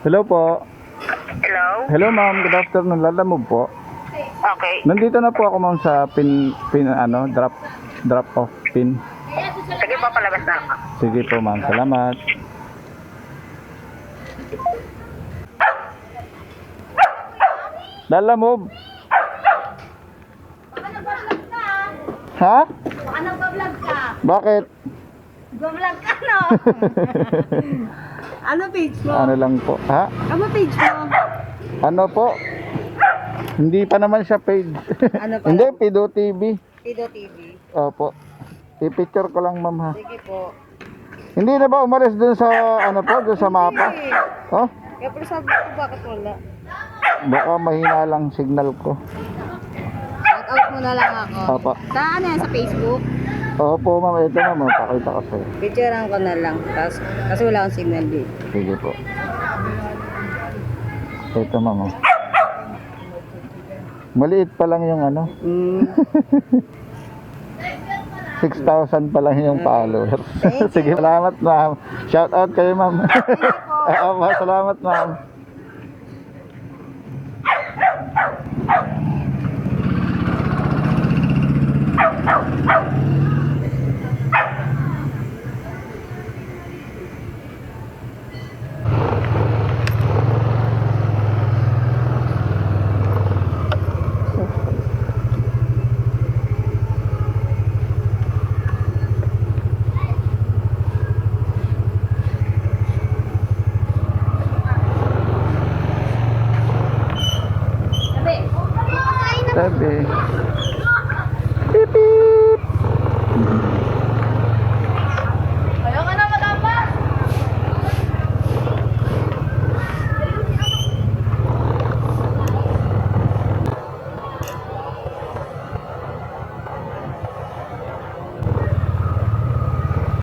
Hello po. Hello? Hello ma'am, good afternoon. Lalamove po. Okay. Nandito na po ako ma'am sa drop off pin. Sige po, palabas na ako. Sige po ma'am, salamat. Lalamove. Baka nagbablog ka. Ha? Baka nagbablog ka. Bakit? Nagbablog ka, no? Ano page mo? Ano lang po. Ha? Ano page mo? Ano po? Hindi pa naman siya page. Ano pa? Hindi, Pido TV. Pido TV. Opo. I-picture ko lang ma'am ha. Sige po. Hindi na ba umalis dun sa ano po, dun sa mapa? Oh, Kaya pero sabi ko bakit wala? baka mahina lang signal ko. Shout out mo na lang ako. Opo. Sa ano yan? Sa Facebook? Opo ma'am, ito ma'am, pakita ko sa'yo. Picturean ko na lang. Kasi wala akong signal dito. Sige po. Ito ma'am. Oh. Maliit pa lang yung ano. 6,000 pa lang yung followers. Sige, salamat ma'am. Shout out kayo ma'am. Opo, salamat ma'am. Sabi. Beep beep.